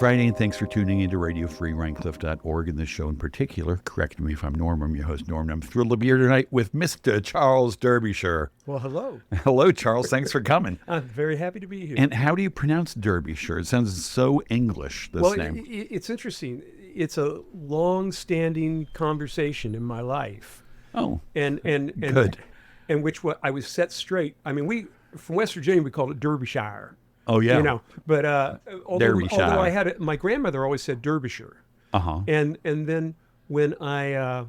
Friday, and thanks for tuning into RadioFreeRhinecliff.org and this show in particular. Correct me if I'm Norm. I'm your host, Norm. I'm thrilled to be here tonight with Mr. Charles Derbyshire. Well, hello. Hello, Charles. Thanks for coming. I'm very happy to be here. And how do you pronounce Derbyshire? It sounds so English, this name. It's interesting. It's a long-standing conversation in my life. Oh, and good. And which I was set straight. I mean, from West Virginia, we called it Derbyshire. Oh, yeah. You know, but although I had it, my grandmother always said Derbyshire. Uh-huh. And then when I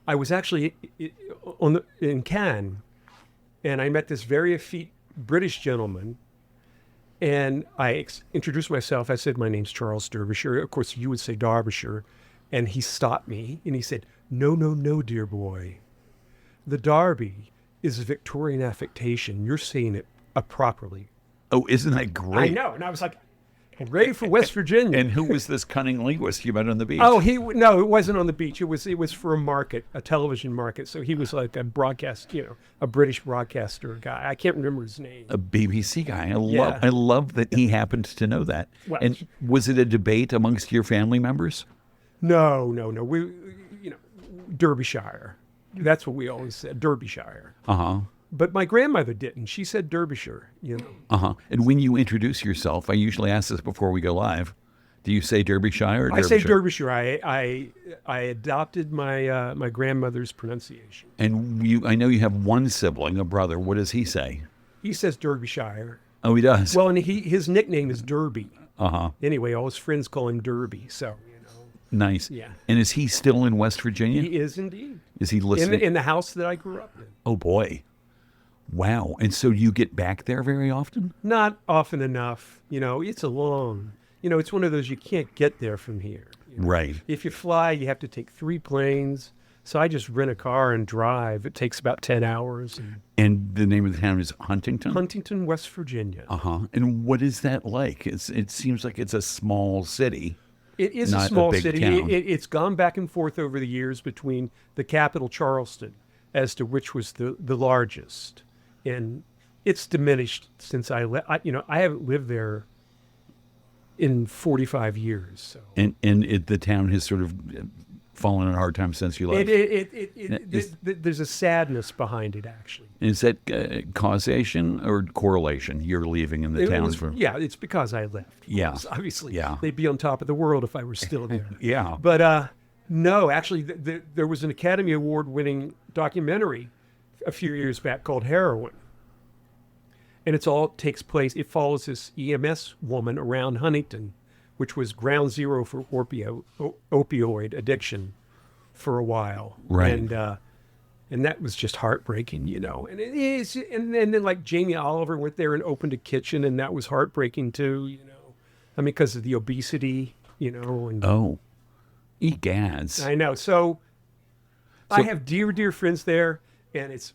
was actually in Cannes, and I met this very effete British gentleman, and I introduced myself. I said, my name's Charles Derbyshire. Of course, you would say Derbyshire. And he stopped me, and he said, no, dear boy. The Derby is a Victorian affectation. You're saying it properly. Oh, isn't that great? I know. And I was like, ready for West Virginia. And who was this cunning linguist you met on the beach? Oh, no, it wasn't on the beach. It was for a market, a television market. So he was like a broadcast, a British broadcaster guy. I can't remember his name. A BBC guy. I love that he happened to know that. Well, and was it a debate amongst your family members? No. We, Derbyshire. That's what we always said, Derbyshire. Uh-huh. But my grandmother didn't. She said Derbyshire, Uh-huh. And when you introduce yourself, I usually ask this before we go live. Do you say Derbyshire or Derbyshire? I say Derbyshire. I adopted my grandmother's pronunciation. And I know you have one sibling, a brother. What does he say? He says Derbyshire. Oh, he does? Well, and his nickname is Derby. Uh-huh. Anyway, all his friends call him Derby, so, Nice. Yeah. And is he still in West Virginia? He is indeed. Is he listening? In the house that I grew up in. Oh, boy. Wow. And so you get back there very often? Not often enough. It's a long, it's one of those you can't get there from here. Right. If you fly, you have to take 3 planes. So I just rent a car and drive. It takes about 10 hours. And the name of the town is Huntington? Huntington, West Virginia. Uh-huh. And what is that like? It seems like it's a small city. It is a small city. It's gone back and forth over the years between the capital, Charleston, as to which was the largest. And it's diminished since I left. I haven't lived there in 45 years. So. And the town has sort of fallen on a hard time since you left. There's a sadness behind it, actually. Is that causation or correlation? You're leaving in the towns Yeah, it's because I left. Yeah. Obviously. Yeah. They'd be on top of the world if I were still there. Yeah. But no, actually, there was an Academy Award-winning documentary a few years back called Heroin. And it follows this EMS woman around Huntington, which was ground zero for opioid addiction for a while. Right. And that was just heartbreaking, And it is, and then like Jamie Oliver went there and opened a kitchen, and that was heartbreaking too, I mean, because of the obesity, And oh, egads. I know. So I have dear friends there, and it's,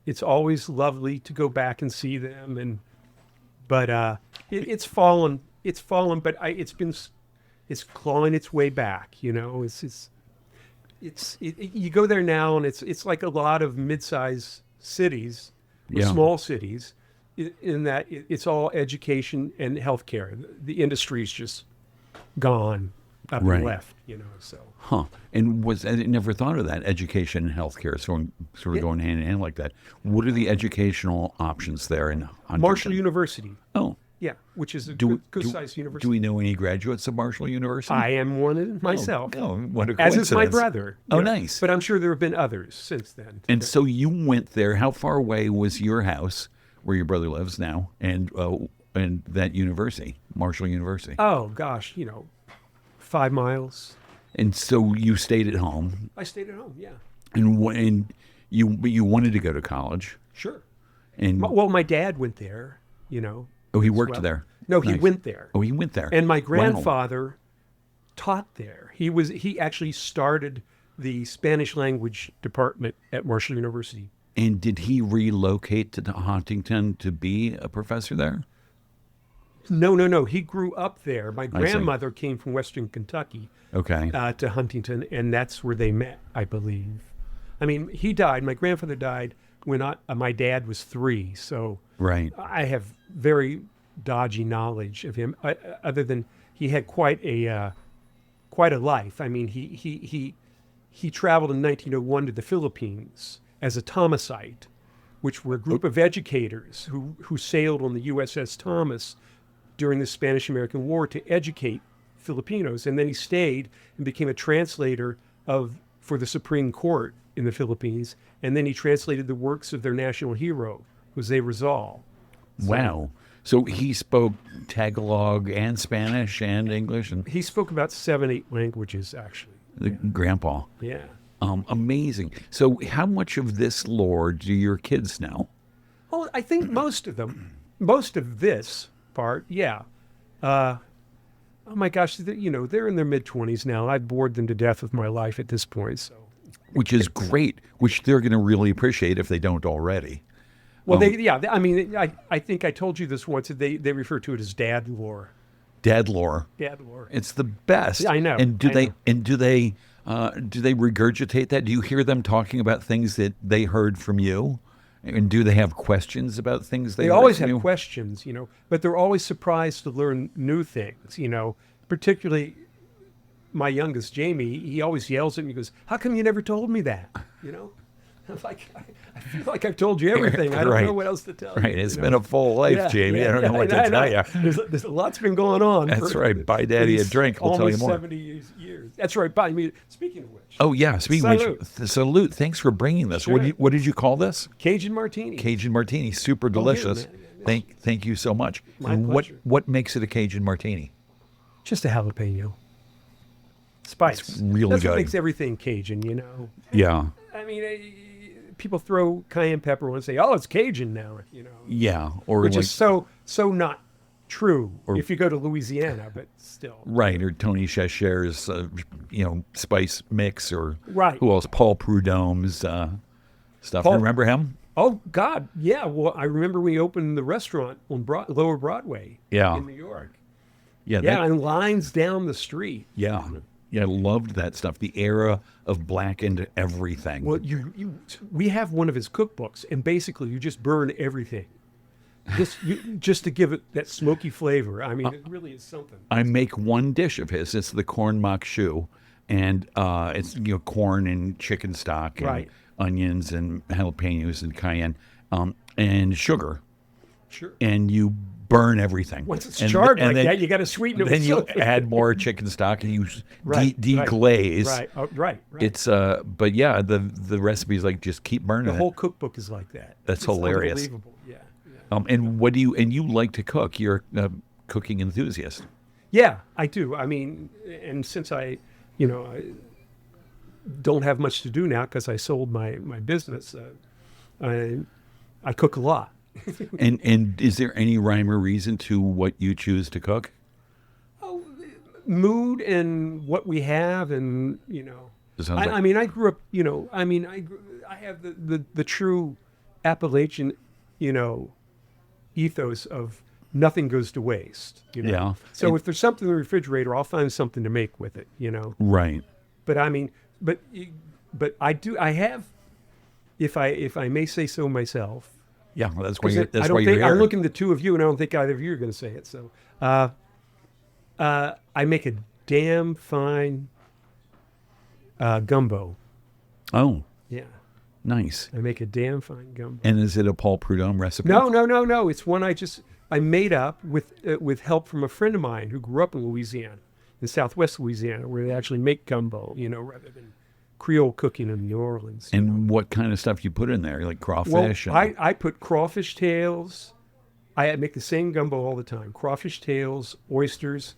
it's always lovely to go back and see them, but it's fallen. It's fallen, but it's clawing its way back. You go there now, and it's like a lot of mid-sized cities, small cities, in that it's all education and healthcare. The industry's just gone up and left. So. Huh. And I never thought of that, education and healthcare, sort of going hand in hand like that. What are the educational options there in Huntington? Marshall University. Oh. Yeah, which is a good-sized university. Do we know any graduates of Marshall University? I am one myself. Oh, what a as coincidence. is my brother. Oh, nice. But I'm sure there have been others since then. And so you went there. How far away was your house, where your brother lives now, and that university, Marshall University? Oh, gosh, 5 miles. And so you stayed at home. I stayed at home, yeah. And you wanted to go to college. Sure. And my dad went there, Oh, he worked there? No, nice. He went there. Oh, he went there. And my grandfather taught there. He actually started the Spanish language department at Marshall University. And did he relocate to Huntington to be a professor there? No. He grew up there. My grandmother came from Western Kentucky to Huntington, and that's where they met, I believe. I mean, he died. My grandfather died when my dad was 3. So right. I have very dodgy knowledge of him, other than he had quite a life. I mean, he traveled in 1901 to the Philippines as a Thomasite, which were a group of educators who sailed on the USS Thomas during the Spanish-American War to educate Filipinos. And then he stayed and became a translator for the Supreme Court in the Philippines. And then he translated the works of their national hero, Jose Rizal. Wow. So he spoke Tagalog and Spanish and English, and He spoke about 7-8 languages, actually. the grandpa. Yeah. Amazing. So how much of this lore do your kids know? Well, I think most of them, most of this part, yeah. Oh my gosh, they're in their mid-20s now. I've bored them to death with my life at this point. So, Which is great, which they're going to really appreciate if they don't already. well, I think I told you this once. They refer to it as dad lore. Dad lore. Dad lore. It's the best. Yeah, I know. And do I they regurgitate that? Do you hear them talking about things that they heard from you? And do they have questions about things They heard always from have you? questions, but they're always surprised to learn new things, particularly my youngest, Jamie. He always yells at me, he goes, "How come you never told me that?" I'm like, I feel like I've told you everything. I don't Right. know what else to tell you. Right. It's been a full life, Jamie. I don't know what to tell you. There's a lot's been going on. That's for- right. Buy Daddy a it's drink. We'll tell you almost more. 70 years. That's right. Buy me. Speaking of which, Oh, yeah. Speaking of Salute. which, salute. Thanks for bringing this. Sure. What did you call this? Cajun martini. Cajun martini. Super delicious. man. Thank you so much. My And pleasure. what makes it a Cajun martini? Just a jalapeno. Spice. It's really That's good. what makes everything Cajun, Yeah. I mean, people throw cayenne pepper on and say, "Oh, it's Cajun now," Yeah. Or which like, is so not true if you go to Louisiana, but still. right. Or Tony Chacher's, spice mix, or Right. who else? Paul Prudhomme's stuff. Paul- Remember him? Oh God, yeah. Well, I remember we opened the restaurant on Lower Broadway Yeah. in New York. Yeah. Yeah, and lines down the street. Yeah. Yeah, I loved that stuff. The era of blackened everything. Well, we have one of his cookbooks, and basically you just burn everything, just to give it that smoky flavor. I mean, it really is something. I make one dish of his. It's the corn mak choux, and it's corn and chicken stock and Right. onions and jalapenos and cayenne and sugar, Sure. and you burn everything. Once it's And- charred and like then, that, you got to sweeten it. Then with you something. add more chicken stock and you Right, deglaze. Right. Oh, right. It's but yeah, the recipe is like just keep burning The it. whole cookbook is like that. That's It's hilarious. Unbelievable. Yeah. And you like to cook? You're a cooking enthusiast. Yeah, I do. I mean, and since I don't have much to do now because I sold my business, I cook a lot. And is there any rhyme or reason to what you choose to cook? Mood and what we have, and It sounds like- I mean, I grew up. I have the true Appalachian, ethos of nothing goes to waste. Yeah. So if there's something in the refrigerator, I'll find something to make with it. Right. But I mean, but I do. I have, if I may say so myself. Yeah, well, that's why 'Cause you're, I that's don't why think you're I'm here. looking at the two of you, and I don't think either of you are going to say it. So, I make a damn fine gumbo. Oh, Yeah, nice. I make a damn fine gumbo. And is it a Paul Prudhomme recipe? No. It's one I made up with help from a friend of mine who grew up in Louisiana, in Southwest Louisiana, where they actually make gumbo. Rather than Creole cooking in New Orleans. And what kind of stuff you put in there, like crawfish? Well, I put crawfish tails. I make the same gumbo all the time: crawfish tails, oysters,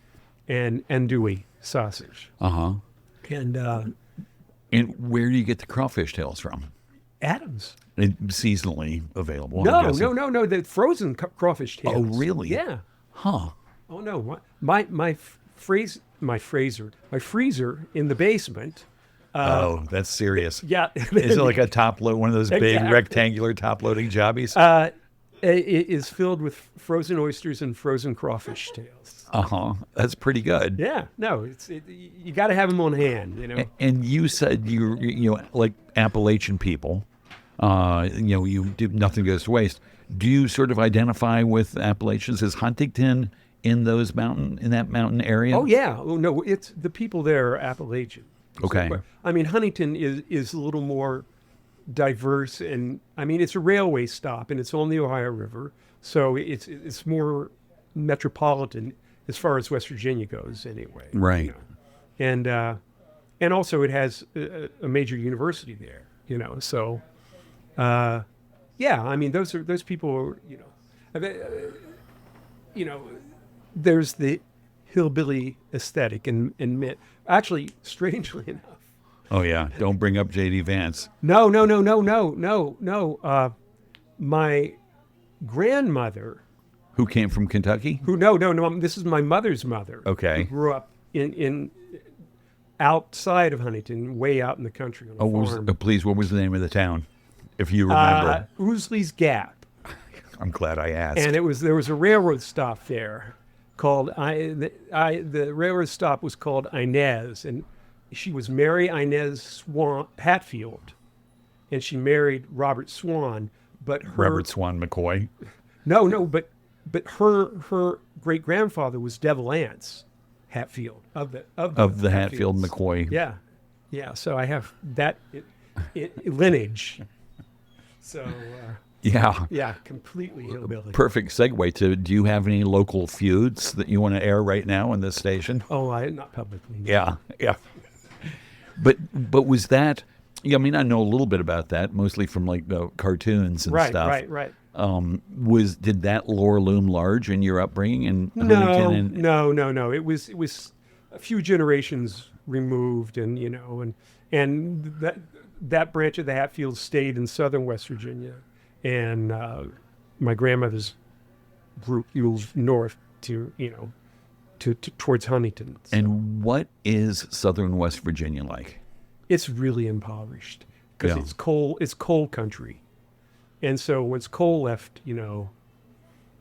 and andouille sausage. Uh-huh. And And where do you get the crawfish tails from? Adams. Seasonally available. I'm No. guessing. The frozen crawfish tails. Oh, really? Yeah. Huh. Oh no, my freezer in the basement. Oh, that's serious. Yeah. Is it like a top load, one of those big Exactly. rectangular top loading jobbies? It is filled with frozen oysters and frozen crawfish tails. Uh-huh. That's pretty good. Yeah. No, you got to have them on hand. And you said you like Appalachian people, you do nothing goes to waste. Do you sort of identify with Appalachians? Is Huntington in that mountain area? Oh yeah. Oh no, it's the people there are Appalachian. Okay. So, I mean, Huntington is a little more diverse, and I mean it's a railway stop, and it's on the Ohio River, so it's more metropolitan as far as West Virginia goes, anyway. Right. And also it has a major university there, So, yeah, I mean those people are, I mean, there's the hillbilly aesthetic and myth. Actually, strangely enough. Oh yeah, don't bring up J.D. Vance. No. My grandmother, Who came from Kentucky? no. This is my mother's mother. Okay. Who grew up in outside of Huntington, way out in the country on a farm. Please, what was the name of the town, if you remember? Ousley's Gap. I'm glad I asked. And there was a railroad stop there called the railroad stop was called Inez, and she was Mary Inez Swan Hatfield, and she married Robert Swan, but Robert Swan McCoy. But her great grandfather was Devil Anse Hatfield of the Hatfield McCoy. Yeah. So I have that lineage. So. Yeah, completely hillbilly. Perfect segue to, do you have any local feuds that you want to air right now in this station? Oh, not publicly. No. Yeah. But was that, I mean, I know a little bit about that, mostly from like the cartoons and stuff. Right. Did that lore loom large in your upbringing in Huntington? No. It was a few generations removed, and that branch of the Hatfields stayed in southern West Virginia. And my grandmother's group moved north to towards Huntington. So. And what is southern West Virginia like? It's really impoverished because it's coal. It's coal country, and so once coal left,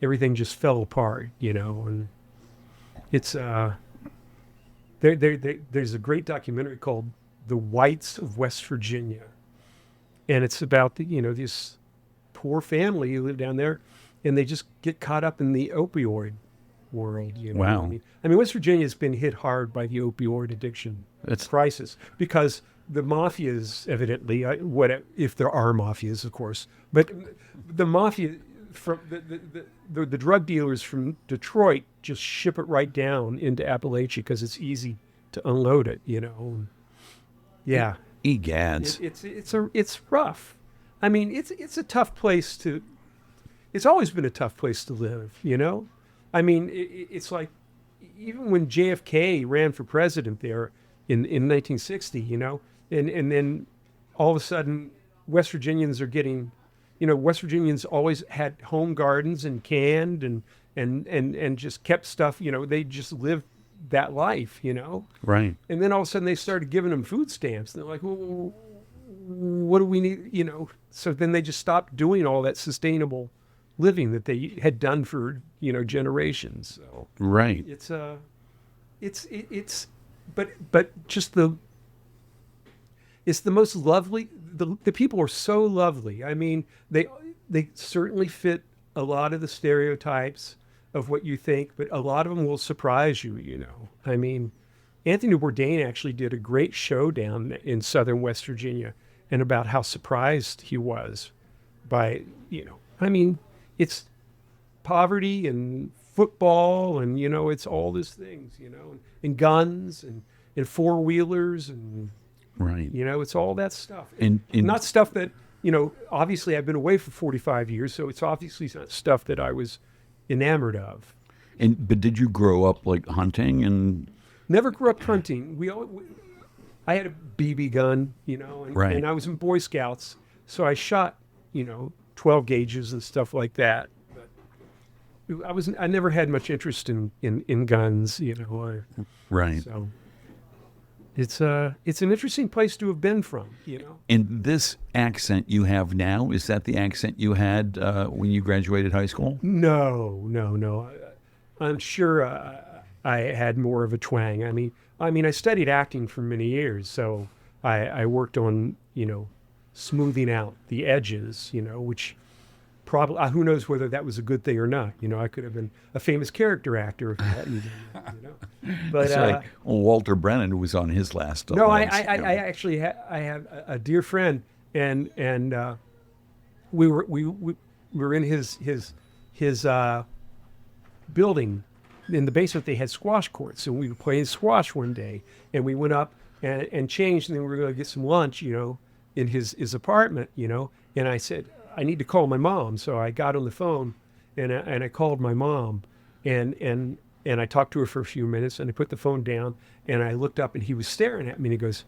everything just fell apart. And it's there's a great documentary called "The Whites of West Virginia," and it's about this poor family who live down there, and they just get caught up in the opioid world. Wow. I mean, West Virginia has been hit hard by the opioid addiction crisis because the mafias, evidently, if there are mafias, of course, but the mafia from the drug dealers from Detroit just ship it right down into Appalachia because it's easy to unload it. Yeah. Egads. It's rough. I mean, it's a tough place to. It's always been a tough place to live. I mean, it's like even when JFK ran for president there in 1960. And then all of a sudden, West Virginians are getting. West Virginians always had home gardens and canned and just kept stuff. They just lived that life. Right. And then all of a sudden they started giving them food stamps. And they're like, well, what do we need? So then they just stopped doing all that sustainable living that they had done for generations. So right. But just it's the most lovely. The people are so lovely. I mean, they certainly fit a lot of the stereotypes of what you think, but a lot of them will surprise you. I mean, Anthony Bourdain actually did a great show down in southern West Virginia, and about how surprised he was by, I mean, it's poverty and football and, it's all these things, and guns and four-wheelers and, right. It's all that stuff. And not stuff that, obviously I've been away for 45 years, so it's obviously not stuff that I was enamored of. But did you grow up like hunting and? Never grew up hunting. I had a BB gun, right. And I was in Boy Scouts, so I shot, 12 gauges and stuff like that. But I never had much interest in guns, Right. So it's an interesting place to have been from, And this accent you have now, is that the accent you had when you graduated high school? No. I'm sure I had more of a twang. I mean, I studied acting for many years, so I worked on, smoothing out the edges, which probably who knows whether that was a good thing or not. I could have been a famous character actor if I hadn't done that. But It's like, well, Walter Brennan was on his last. no, I last, you know. actually I have a dear friend, and we were in his building. In the basement, they had squash courts, and we were playing squash one day, and we went up and changed, and then we were going to get some lunch, in his apartment, and I said, I need to call my mom. So I got on the phone and I called my mom, and I talked to her for a few minutes, and I put the phone down, and I looked up, and he was staring at me, and he goes,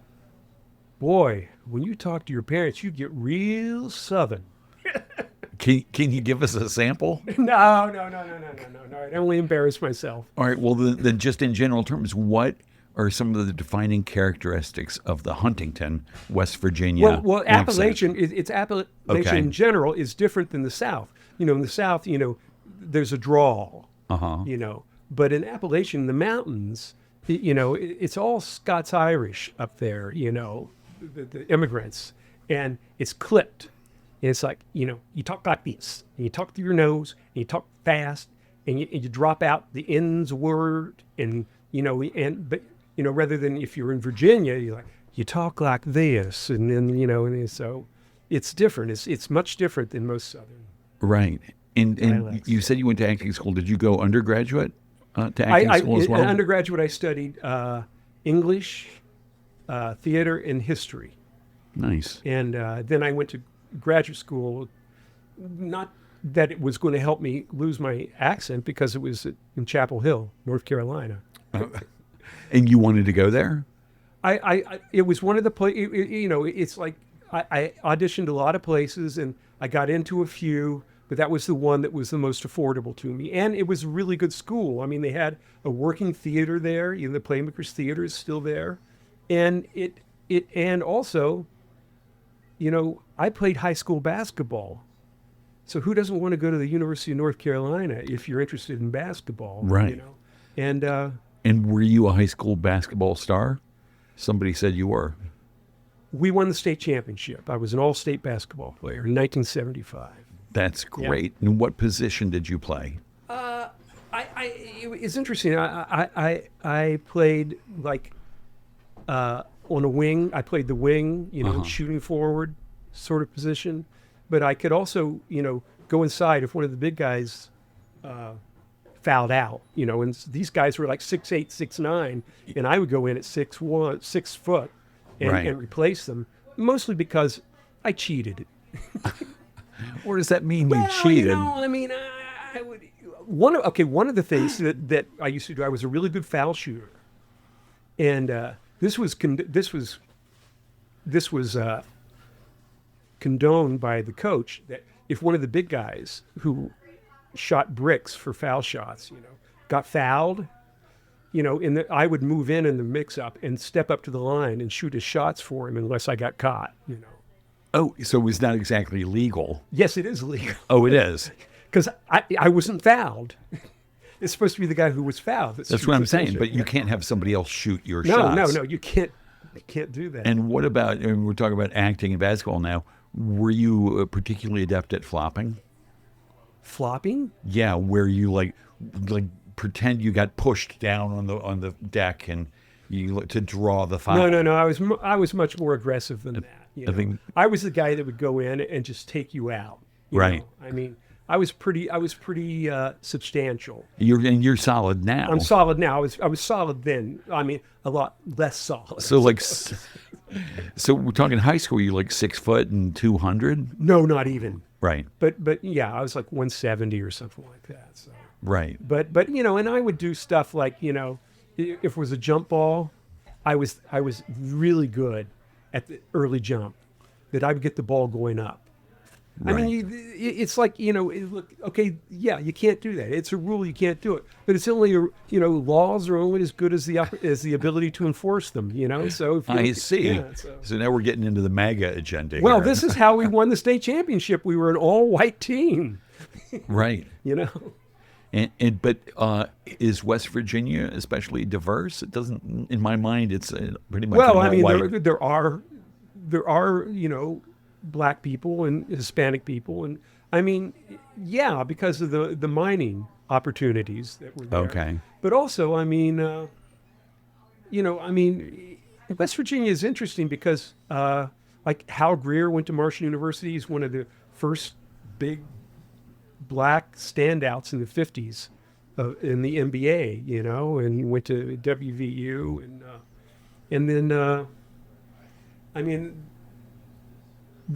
boy, when you talk to your parents, you get real Southern. Can you give us a sample? No. I'd only embarrass myself. All right. Well, then just in general terms, what are some of the defining characteristics of the Huntington, West Virginia? Well, Appalachian, Appalachian Okay. in general is different than the South. In the South, there's a drawl, but in Appalachian, the mountains, it's all Scots-Irish up there, the immigrants, and it's clipped. And it's like, you talk like this, and you talk through your nose, and you talk fast, and you drop out the ends word, and, but rather than if you're in Virginia, you're like, you talk like this, and then, and so it's different. It's much different than most Southern. Right. And dialects. you said you went to acting school. Did you go undergraduate to acting school as well? In undergraduate, I studied English, theater, and history. Nice. And then I went to graduate school, not that it was going to help me lose my accent, because it was in Chapel Hill, North Carolina. And you wanted to go there? It was one of the it's like I auditioned a lot of places, and I got into a few, but that was the one that was the most affordable to me. And it was a really good school. I mean, they had a working theater there. The Playmakers Theater is still there. And and also, I played high school basketball. So who doesn't want to go to the University of North Carolina if you're interested in basketball? Right. And were you a high school basketball star? Somebody said you were. We won the state championship. I was an all-state basketball player in 1975. That's great. Yeah. And what position did you play? It's interesting. I played like on a wing. I played the wing, shooting forward sort of position. But I could also, go inside if one of the big guys fouled out, and these guys were like 6'8", 6'9", and I would go in at 6'1", 6 foot and replace them, mostly because I cheated. What does that mean, you cheated? I would. One of the things that I used to do, I was a really good foul shooter, and this was condoned by the coach, that if one of the big guys who shot bricks for foul shots, got fouled, I would move in the mix-up and step up to the line and shoot his shots for him unless I got caught. Oh, so it was not exactly legal. Yes, it is legal. Oh, it is. Because I wasn't fouled. It's supposed to be the guy who was fouled. That's what I'm saying. But you can't have somebody else shoot your shots. No, you can't. You can't do that. And what about? And we're talking about acting and basketball now. Were you particularly adept at flopping? Flopping? Yeah, where you like pretend you got pushed down on the deck and you to draw the foul. No. I was much more aggressive than that. I was the guy that would go in and just take you out. Right. I was pretty substantial. You're solid now. I'm solid now. I was solid then. A lot less solid. So we're talking high school. You like 6 foot and 200? No, not even. Right. But yeah, I was like 170 or something like that. So. Right. But and I would do stuff like if it was a jump ball, I was really good at the early jump, that I would get the ball going up. Right. It's like, look, okay, yeah, you can't do that. It's a rule, you can't do it. But it's only, laws are only as good as the ability to enforce them, So I see. Yeah, so now we're getting into the MAGA agenda. Well, here. this is how we won the state championship. We were an all-white team. Right. But is West Virginia especially diverse? It doesn't, in my mind, it's pretty much well, white. there are black people and Hispanic people, and I mean, yeah, because of the mining opportunities that were there. Okay. But also, I mean, I mean, West Virginia is interesting because, like Hal Greer went to Marshall University. He's one of the first big black standouts in the 50s in the NBA, and he went to WVU. And then, I mean,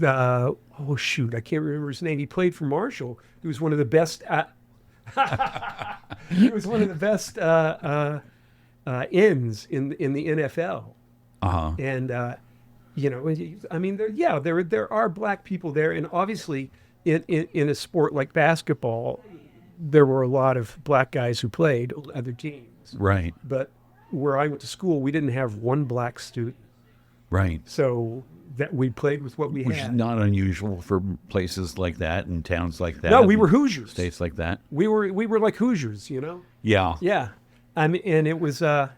oh shoot, I can't remember his name. He played for Marshall. He was one of the best. He was one of the best ends in the NFL. Uh-huh. And I mean, there are black people there, and obviously, in a sport like basketball, there were a lot of black guys who played other teams. Right. But where I went to school, we didn't have one black student. Right. So that we played with what we Which is had. not unusual for places like that and towns like that. No, we and were Hoosiers. States like that. We were like Hoosiers, Yeah. Yeah. I mean, and it was, I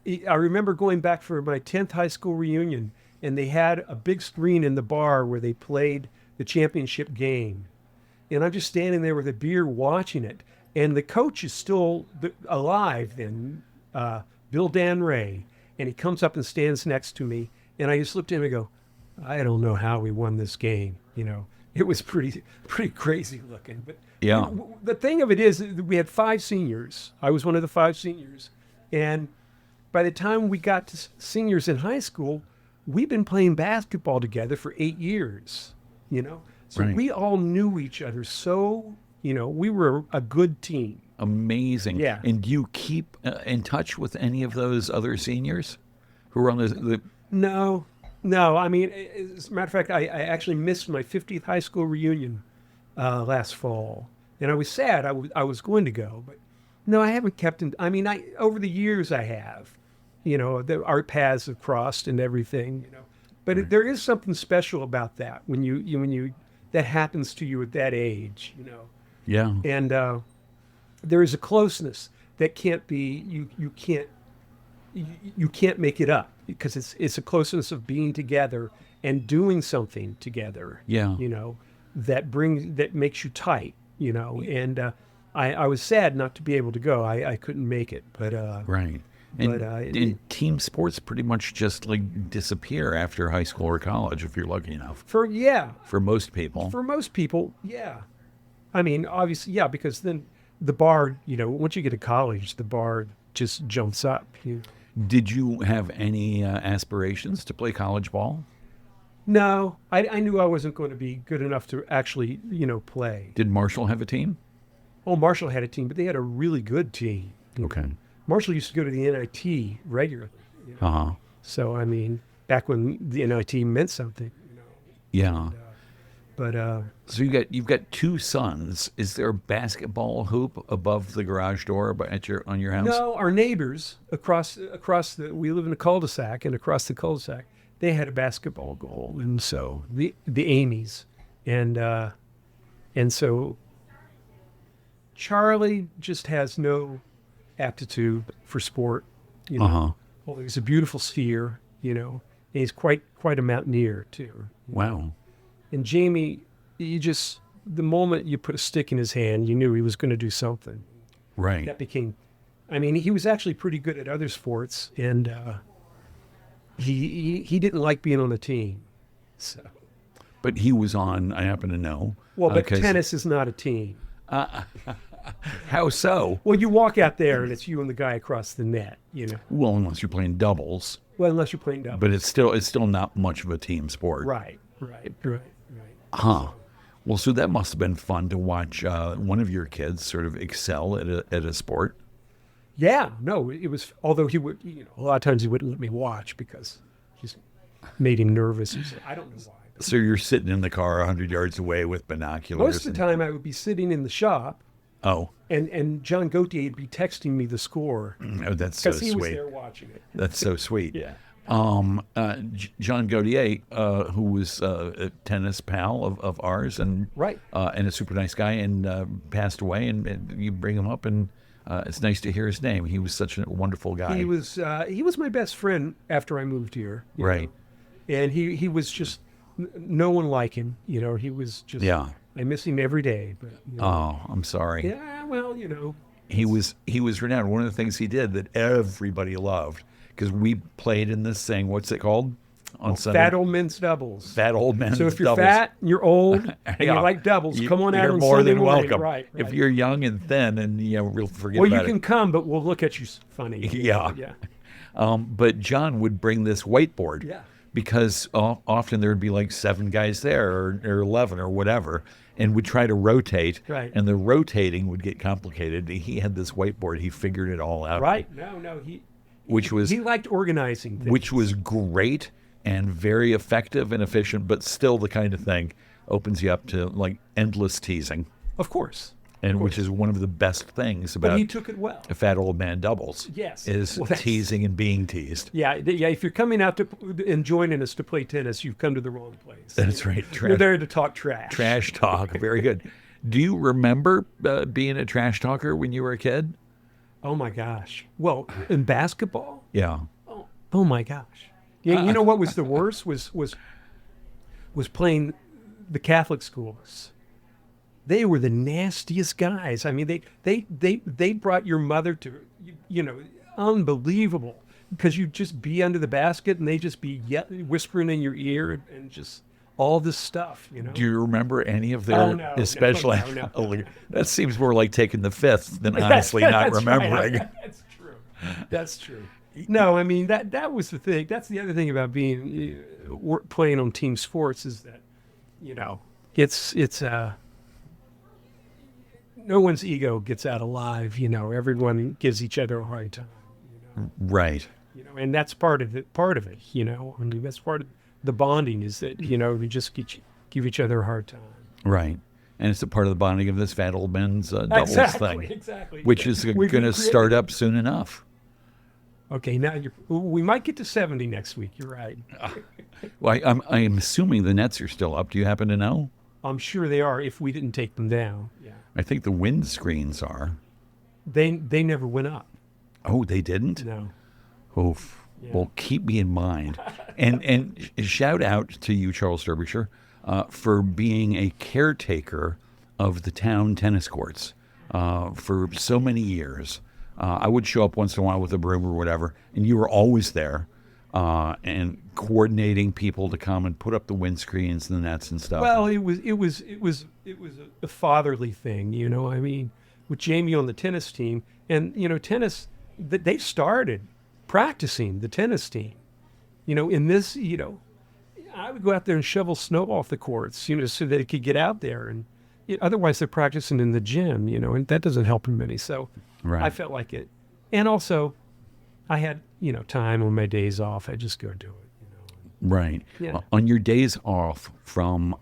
remember going back for my 10th high school reunion, and they had a big screen in the bar where they played the championship game. And I'm just standing there with a beer watching it. And the coach is still alive then, Bill Dan Ray. And he comes up and stands next to me. And I just looked at him and go, I don't know how we won this game. It was pretty crazy looking. But Yeah. the thing of it is, we had 5 seniors. I was one of the 5 seniors. And by the time we got to seniors in high school, we've been playing basketball together for 8 years, So Right. we all knew each other. So, we were a good team. Amazing. Yeah. And do you keep in touch with any of those other seniors who were on the No. I mean, as a matter of fact, I actually missed my 50th high school reunion last fall. And I was sad. I was going to go, but no, I haven't kept in. I mean, over the years I have, our paths have crossed and everything, But Right. there is something special about that when you that happens to you at that age, Yeah. And there is a closeness that can't be. You can't make it up because it's a closeness of being together and doing something together. Yeah. That makes you tight. And I was sad not to be able to go. I couldn't make it, but Right. And, But, and team sports pretty much just like disappear after high school or college if you're lucky enough. For most people. For most people, yeah. I mean, obviously, yeah, because then the bar, once you get to college, the bar just jumps up. Did you have any aspirations to play college ball? No, I knew I wasn't going to be good enough to actually, play. Did Marshall have a team? Oh, Marshall had a team, but they had a really good team. Okay. Marshall used to go to the NIT regularly. Uh-huh. So, I mean, back when the NIT meant something. Yeah. But So you've got 2 sons. Is there a basketball hoop above the garage door on your house? no, our neighbors across we live in a cul-de-sac, and across the cul-de-sac, they had a basketball goal, and so the Amy's, and so Charlie just has no aptitude for sport, Uh-huh. Although he's a beautiful skier, and he's quite a mountaineer too. Wow. And Jamie, the moment you put a stick in his hand, you knew he was going to do something. Right. That became, I mean, he was actually pretty good at other sports, and he didn't like being on a team. So, But he was on, I happen to know. well, but 'cause- tennis is not a team. How so? Well, you walk out there and it's you and the guy across the net, Well, unless you're playing doubles. Well, unless you're playing doubles. But it's still not much of a team sport. Right. Huh. Well, so that must have been fun to watch one of your kids sort of excel at a sport. Yeah, no, it was, although he would, a lot of times he wouldn't let me watch because it just made him nervous. I don't know why. So you're sitting in the car 100 yards away with binoculars. Most of the time I would be sitting in the shop, Oh, and John Gauthier would be texting me the score oh, that's so because he was sweet. there watching it. That's so sweet. Yeah. John Gauthier, who was a tennis pal of ours and Right. And a super nice guy, and passed away. And you bring him up, and it's nice to hear his name. He was such a wonderful guy. He was my best friend after I moved here. Right. And he was just no one like him. You know, he was just. Yeah. I miss him every day. But Oh, I'm sorry. yeah, well, you know. He was renowned. One of the things he did that everybody loved, because we played in this thing. What's it called on Sunday? Fat old men's doubles. Fat old men's So if you're doubles. fat and you're old and Yeah. you like doubles, come on out You're on more Sunday than morning. welcome. Right. If you're young and thin, and we'll forget well, you about can come, but we'll look at you funny. Yeah. Yeah. But John would bring this whiteboard. Yeah. Because often there would be like 7 guys there or 11 or whatever, and would try to rotate. Right. And the rotating would get complicated. He had this whiteboard. He figured it all out. Right. No. He liked organizing things. Which was great and very effective and efficient, but still the kind of thing opens you up to like endless teasing, Of course. and which is one of the best things about But he took it well. fat old man doubles. Yes. Is Well, that's- teasing and being teased. Yeah. If you're coming out and joining us to play tennis, you've come to the wrong place. That's right. You're there to talk trash. Trash talk. Very good. Do you remember being a trash talker when you were a kid? Oh my gosh. Well, in basketball. Yeah. Oh my gosh. Yeah. You know what was the worst was playing the Catholic schools. They were the nastiest guys. I mean, they brought your mother to, unbelievable, because you'd just be under the basket and they just be whispering in your ear and just all this stuff, Do you remember any of their, Oh, no, especially? no. That seems more like taking the fifth than honestly not That's remembering. right. That's true. That's true. No, I mean that was the thing. That's the other thing about being playing on team sports is that, it's no one's ego gets out alive. Everyone gives each other a hard time. Right. And that's part of it. I mean, that's part of the bonding is that we just give each other a hard time. Right. And it's a part of the bonding of this fat old men's doubles thing. Exactly. Which is going to start up soon enough. Okay, now we might get to 70 next week. You're right. Well, I'm assuming the nets are still up. Do you happen to know? I'm sure they are if we didn't take them down. Yeah. I think the wind screens are. They never went up. Oh, they didn't? No. Oof. Yeah. Well, keep me in mind. And shout out to you, Charles Derbyshire, for being a caretaker of the town tennis courts for so many years. I would show up once in a while with a broom or whatever, and you were always there and coordinating people to come and put up the windscreens and the nets and stuff. Well, it was a fatherly thing, I mean, with Jamie on the tennis team, and tennis, they started practicing the tennis team. In this, I would go out there and shovel snow off the courts, so they could get out there, and otherwise they're practicing in the gym, and that doesn't help them any. So Right. I felt like it, and also I had time on my days off. I just go do it. Right. Yeah. On your days off from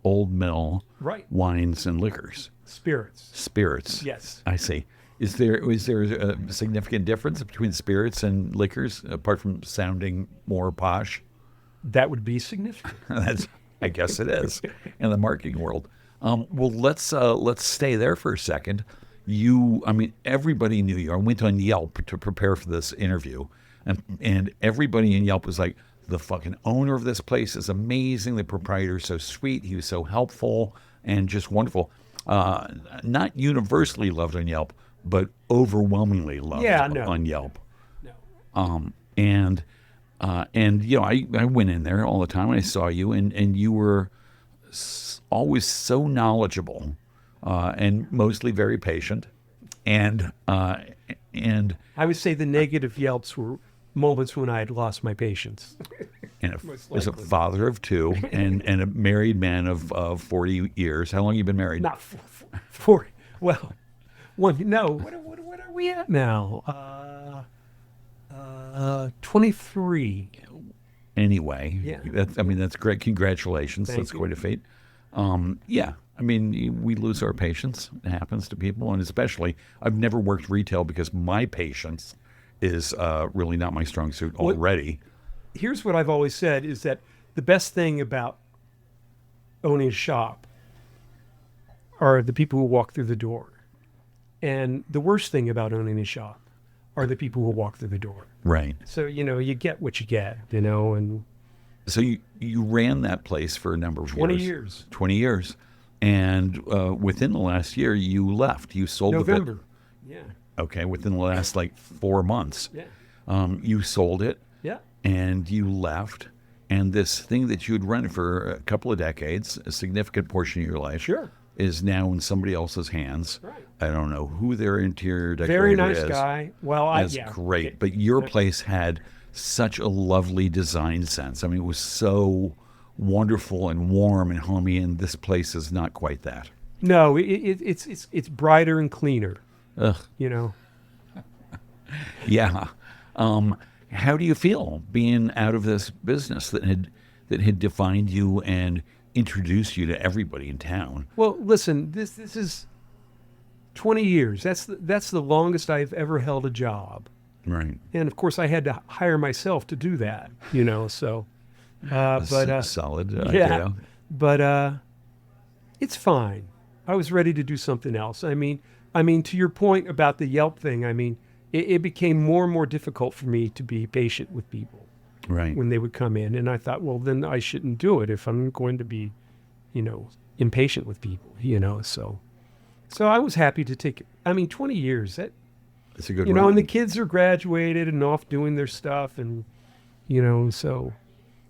Old Mill Right. wines and liquors, spirits. Yes. I see. Is there a significant difference between spirits and liquors apart from sounding more posh? That would be significant. I guess it is in the marketing world. Well, let's stay there for a second. Everybody knew you. I went on Yelp to prepare for this interview, and everybody in Yelp was like, the fucking owner of this place is amazing. The proprietor is so sweet. He was so helpful and just wonderful. Not universally loved on Yelp, but overwhelmingly loved on Yelp. No. And I went in there all the time and I saw you, and you were always so knowledgeable and mostly very patient. And I would say the negative Yelps were moments when I had lost my patience. And as a father of 2 and a married man of 40 years. How long have you been married? Not 40. Well, no. What are we at now? 23. Anyway, Yeah. that's great. Congratulations. Thank That's you. quite a feat. We lose our patience. It happens to people, and especially, I've never worked retail because my patience is really not my strong suit already. Here's what I've always said is that the best thing about owning a shop are the people who walk through the door. And the worst thing about owning a shop are the people who walk through the door. Right. So, you get what you get, and So you ran that place for a number of 20 years. years. 20 years. And within the last year, you left. You sold November. it. Yeah. Okay, within the last like 4 months. Yeah. You sold it. Yeah. And you left. And this thing that you'd run for a couple of decades, a significant portion of your life, Sure. is now in somebody else's hands. Right. I don't know who their interior decorator Very nice is. guy. Well, That's yeah. great. But your place had such a lovely design sense. I mean, it was so wonderful and warm and homey, and this place is not quite that. No, it's brighter and cleaner. Ugh. You know. Yeah. How do you feel being out of this business that had defined you and introduced you to everybody in town? Well, listen, this is 20 years. That's the longest I've ever held a job. Right. And of course, I had to hire myself to do that. You know, so. Solid Yeah. idea. But it's fine. I was ready to do something else. I mean, to your point about the Yelp thing, I mean, it became more and more difficult for me to be patient with people Right. when they would come in. And I thought, well, then I shouldn't do it if I'm going to be, impatient with people, So I was happy to take it. I mean, 20 years, It's a good and run. the kids are graduated and off doing their stuff. And, so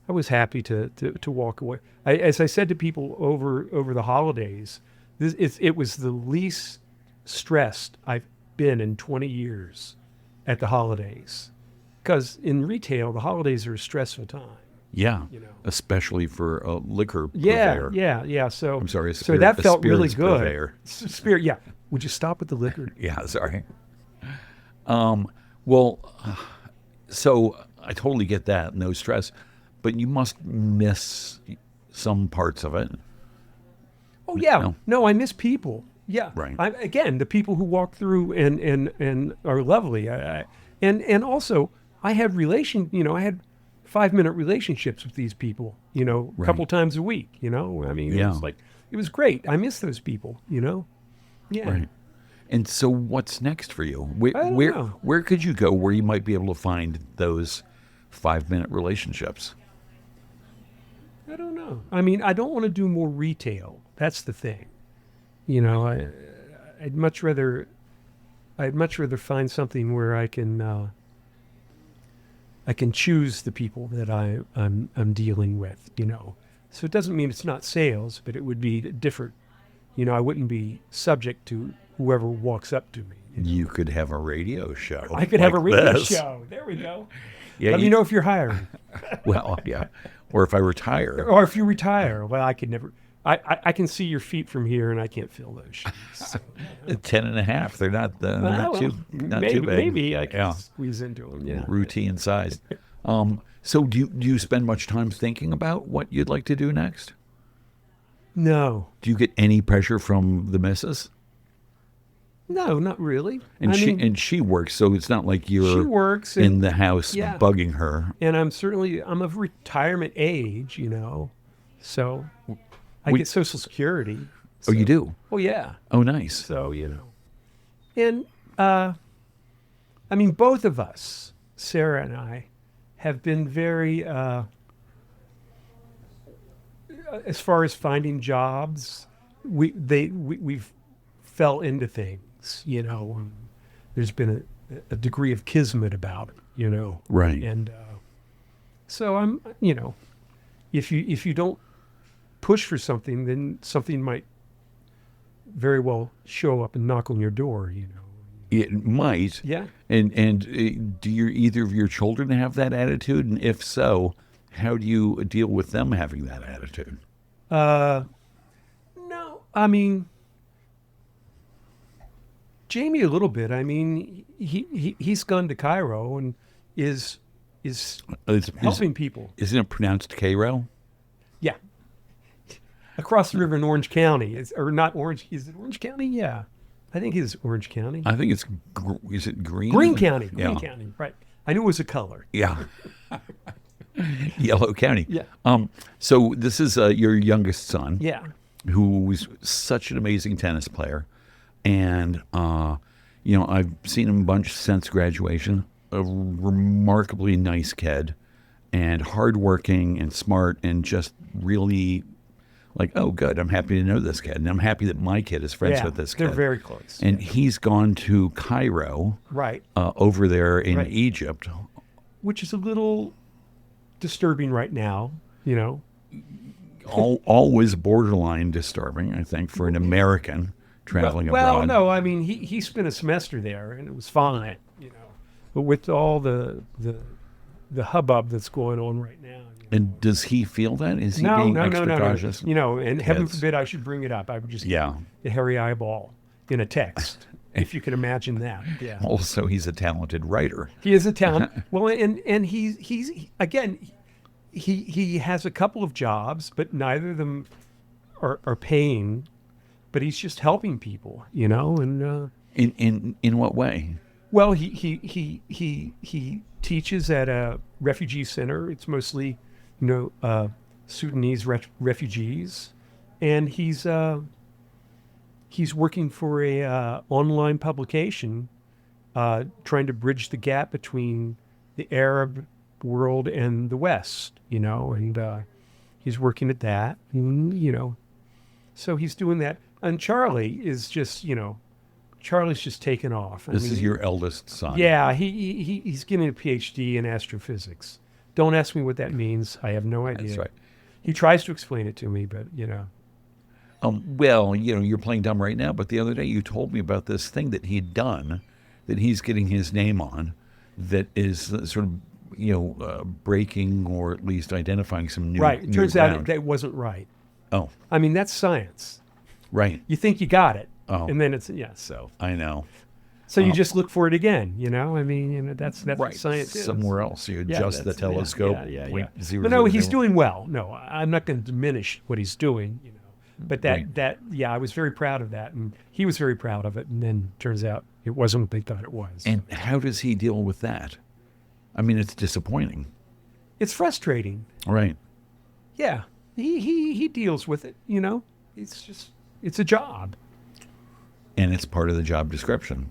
I was happy to walk away. As I said to people over the holidays, it was the least stressed I've been in 20 years at the holidays. Because in retail, the holidays are a stressful time. Yeah. You know. Especially for a liquor Yeah, purveyor. yeah. So I'm sorry. So that a felt really spirits good. purveyor. Spirit, yeah. Would you stop with the liquor? Yeah, sorry. Well, so I totally get that, no stress, but you must miss some parts of it. Oh yeah. No. No, I miss people. Yeah. Right. Again, the people who walk through and are lovely. And also I had I had 5-minute relationships with these people, a Right. couple times a week, I mean, Yeah. it was great. I miss those people, Yeah. Right. And so what's next for you? Where, I don't where, know. where could you go where you might be able to find those 5-minute relationships? I don't know. I mean, I don't want to do more retail. That's the thing. I'd much rather find something where I can choose the people that I'm dealing with. So it doesn't mean it's not sales, but it would be different. I wouldn't be subject to whoever walks up to me. You could have a radio show. I could have a like radio this. show. There we go. Yeah, Let me know if you're hiring. Well, yeah. Or if I retire. Or if you retire. Well, I could never. I can see your feet from here, and I can't fill those shoes. So, 10.5. They're not well, too maybe, too big. Maybe I can Yeah. squeeze into them. Yeah. Routine sized. So do you spend much time thinking about what you'd like to do next? No. Do you get any pressure from the missus? No, not really. And I she mean, she works, so it's not like she you're works, in and, the house yeah. bugging her. and I'm of retirement age, so I We- get Social Security. Oh, you do? Oh, yeah. Oh, nice. So, and I mean, both of us, Sarah and I, have been very, as far as finding jobs, we've fell into things, There's been a degree of kismet about it, Right. And so I'm, if you don't push for something, then something might very well show up and knock on your door, It might. Yeah. And do either of your children have that attitude? And if so, how do you deal with them having that attitude? No, I mean, Jamie a little bit. I mean, he's gone to Cairo and is helping people. Isn't it pronounced Cairo? Yeah. Across the river in Orange County. Or not Orange. Is it Orange County? Yeah. I think it's Orange County. I think it's, is it Green? Green County. Yeah. Green County. Right. I knew it was a color. Yeah. Yellow County. Yeah. So this is your youngest son. Yeah. Who was such an amazing tennis player. And, I've seen him a bunch since graduation. A remarkably nice kid. and hardworking and smart and just really like, oh, good. I'm happy to know this kid, and I'm happy that my kid is friends with this kid. They're very close. And he's gone to Cairo, Right. over there in Right. Egypt. Which is a little disturbing right now, you know. Always borderline disturbing, I think, for an American traveling Well, abroad. no, I mean he spent a semester there and it was fine, you know. But with all the hubbub that's going on right now. And does he feel that? Is he No, being no, extra no, no, no. cautious? You know, and heaven Kids. forbid I should bring it up. I would just Yeah. a hairy eyeball in a text, if you can imagine that. Yeah. Also, he's a talented writer. He is a talent. Well, and he's again, he has a couple of jobs, but neither of them are paying. But he's just helping people, you know. And In what way? well, he teaches at a refugee center. It's mostly, you know, Sudanese refugees, and he's working for a online publication, trying to bridge the gap between the Arab world and the West, you know, and he's working at that, you know. So he's doing that. And Charlie is just, you know, Charlie's just taken off. This is your eldest son. Yeah, he's getting a PhD in astrophysics. Don't ask me what that means. I have no idea. That's right. He tries to explain it to me, but, you know. Well, you know, you're playing dumb right now, but the other day you told me about this thing that he'd done, that he's getting his name on, that is sort of, you know, breaking or at least identifying some new Right. It new turns out ground. that wasn't right. Oh, I mean, that's science. right. You think you got it. Oh. And then it's, yeah, so. I know. So you just look for it again, you know? I mean, you know, that's Right. what science is. Somewhere else. You Yeah, adjust the that's- yeah, telescope. yeah. point zero But no, zero he's zero. doing well. No, I'm not going to diminish what he's doing, you know. But Right. I was very proud of that, and he was very proud of it. And then turns out it wasn't what they thought it was. And how does he deal with that? I mean, it's disappointing. It's frustrating. Right. Yeah, he deals with it. You know, it's a job. And it's part of the job description.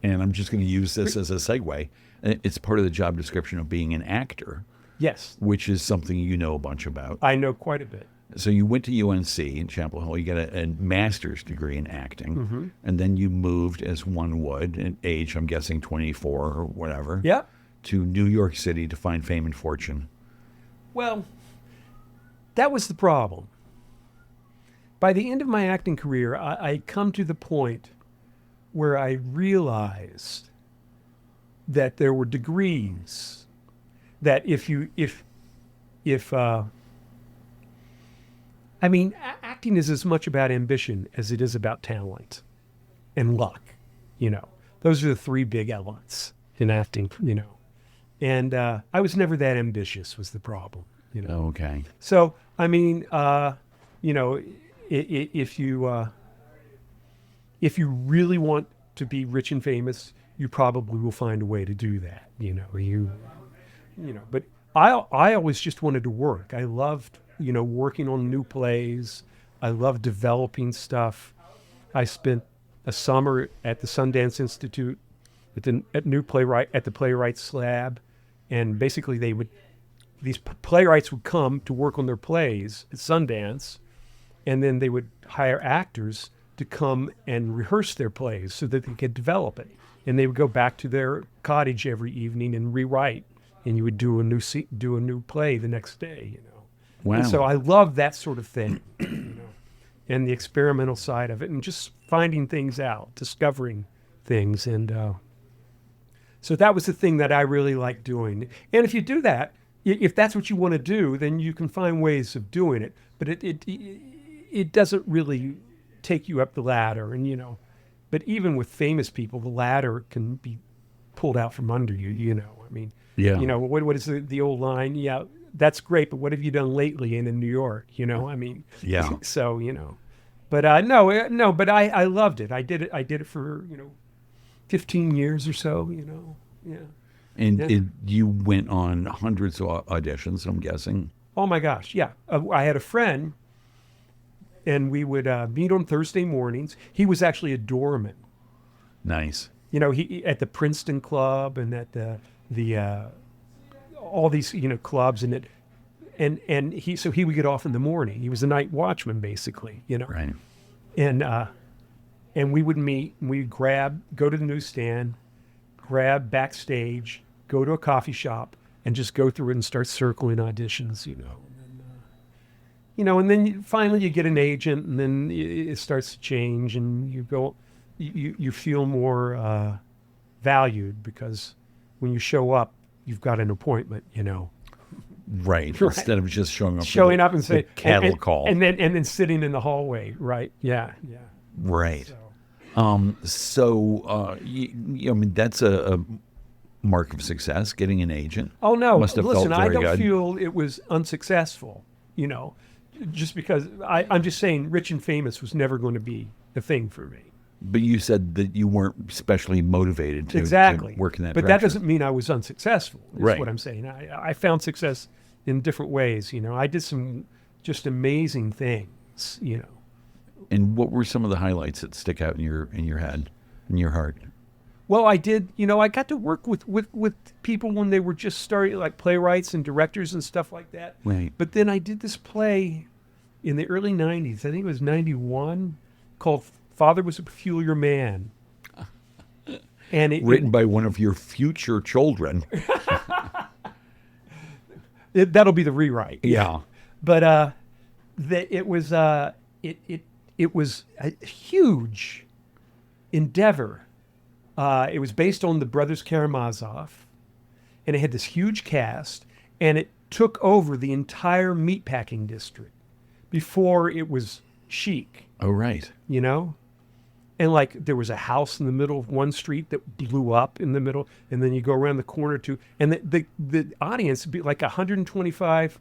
And I'm just going to use this as a segue. It's part of the job description of being an actor, Yes, which is something you know a bunch about. I know quite a bit. So you went to UNC in Chapel Hill. You got a master's degree in acting, Mm-hmm. and then you moved, as one would, at age, I'm guessing 24 or whatever, Yeah. to New York City to find fame and fortune. Well, that was the problem. By the end of my acting career, I come to the point where I realized that there were degrees that I mean, acting is as much about ambition as it is about talent and luck, you know. Those are the three big elements in acting, you know. And I was never that ambitious was the problem, you know. Okay. So, I mean, you know, if you really want to be rich and famous, you probably will find a way to do that. You know. But I always just wanted to work. I loved, you know, working on new plays. I loved developing stuff. I spent a summer at the Sundance Institute at the Playwrights Lab, and basically these playwrights would come to work on their plays at Sundance, and then they would hire actors to come and rehearse their plays so that they could develop it. And they would go back to their cottage every evening and rewrite, and you would do a new play the next day, you know. Wow. And so I love that sort of thing, you know, and the experimental side of it, and just finding things out, discovering things, and so that was the thing that I really liked doing. And if you do that, if that's what you want to do, then you can find ways of doing it. But it doesn't really take you up the ladder, and you know. But even with famous people, the ladder can be pulled out from under you. You know, I mean, Yeah. You know, what is the old line? Yeah, that's great, but what have you done lately in New York? You know, I mean, Yeah. So you know, but no, but I loved it. I did it for 15 years or so. You know, yeah. And Yeah. you went on hundreds of auditions, I'm guessing. Oh my gosh, yeah. I had a friend, and we would meet on Thursday mornings. He was actually a doorman. Nice. You know, he at the Princeton Club and at the all these, clubs and he would get off in the morning. He was a night watchman basically, Right. And we would meet, and we'd go to the newsstand, grab backstage, go to a coffee shop, and just go through it and start circling auditions, and then finally you get an agent, and then it starts to change, and you feel more valued because when you show up, you've got an appointment, Right. Instead of just showing up and saying cattle call, and then sitting in the hallway, right? Yeah. Right. That's a mark of success, getting an agent. Oh no! Must have Listen, felt I very don't good. feel it was unsuccessful. Just because I'm just saying, rich and famous was never going to be a thing for me. But you said that you weren't especially motivated to work in that But direction. that doesn't mean I was unsuccessful. Is Right. what I'm saying. I found success in different ways. I did some just amazing things. And what were some of the highlights that stick out in your head, in your heart? Well, I did. I got to work with people when they were just starting, like playwrights and directors and stuff like that. Right. But then I did this play in the early '90s. I think it was '91, called "Father Was a Peculiar Man," and Written by one of your future children. that'll be the rewrite. Yeah. But it was a huge endeavor. It was based on the Brothers Karamazov, and it had this huge cast, and it took over the entire meatpacking district before it was chic, Oh, right. And like there was a house in the middle of one street that blew up in the middle, and then you go around the corner to, and the audience would be like 125,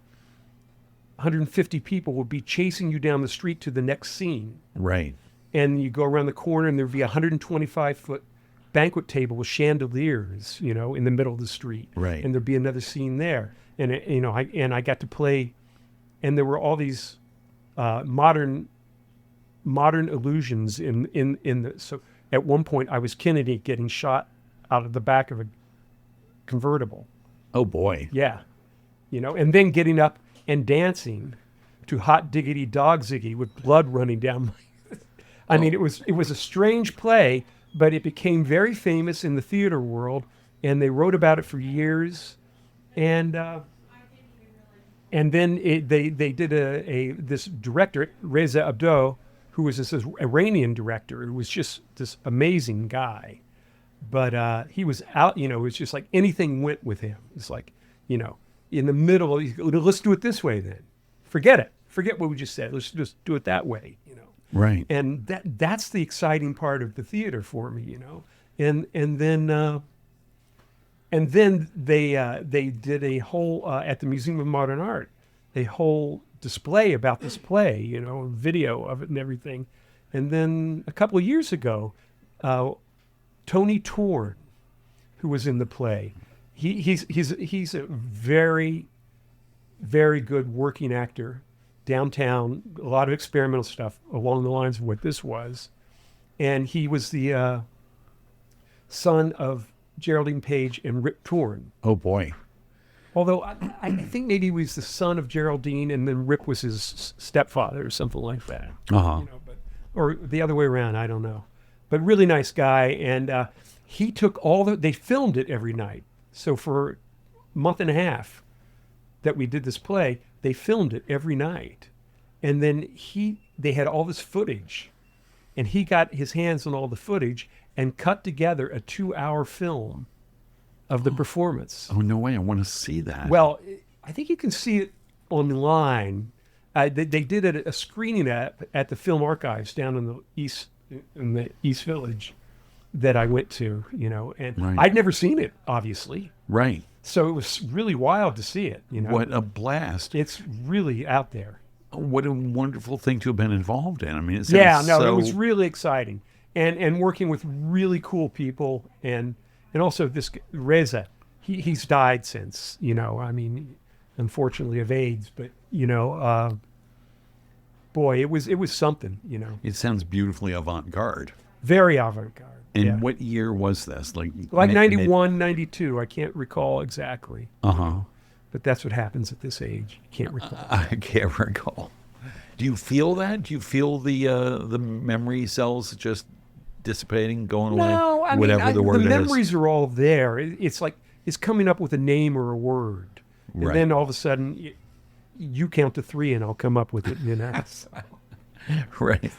150 people would be chasing you down the street to the next scene. Right. And you go around the corner, and there'd be a 125-foot banquet table with chandeliers, in the middle of the street. Right. And there'd be another scene there. And I got to play, and there were all these modern illusions in the. So at one point, I was Kennedy getting shot out of the back of a convertible. Oh boy. Yeah, and then getting up and dancing to Hot Diggity Dog Ziggy with blood running down my. I mean, it was a strange play, but it became very famous in the theater world, and they wrote about it for years, and then they did this director Reza Abdo, who was this Iranian director, who was just this amazing guy, but he was out. It was just like anything went with him. It's like in the middle. Let's do it this way then. Forget it. Forget what we just said. Let's just do it that way. Right. And that's the exciting part of the theater for me, And then they did a whole at the Museum of Modern Art, a whole display about this play, video of it and everything. And then a couple of years ago, Tony Torn, who was in the play, he's a very, very good working actor. Downtown, a lot of experimental stuff along the lines of what this was. And he was the son of Geraldine Page and Rip Torn. Oh boy. Although I think maybe he was the son of Geraldine and then Rip was his stepfather or something like that. Uh-huh. Or the other way around, I don't know. But really nice guy. And he took they filmed it every night. So for a month and a half that we did this play, they filmed it every night. And then they had all this footage, and he got his hands on all the footage and cut together a 2-hour film of the performance. Oh, no way. I want to see that. Well, I think you can see it online. They did a screening at the Film Archives down in the East Village that I went to, and Right. I'd never seen it, obviously. Right. So it was really wild to see it, What a blast. It's really out there. What a wonderful thing to have been involved in. I mean, it It was really exciting. And working with really cool people and also this Reza, he's died since, unfortunately of AIDS, but boy, it was something, It sounds beautifully avant-garde. Very avant-garde. And what year was this? Like 91, 92. I can't recall exactly. Uh-huh. But that's what happens at this age. You can't recall. I can't recall. Do you feel that? Do you feel the memory cells just dissipating, going away? No, I Whatever mean, the word the is. memories are all there. It's like it's coming up with a name or a word. And Right. then all of a sudden, you count to 3 and I'll come up with it. Right.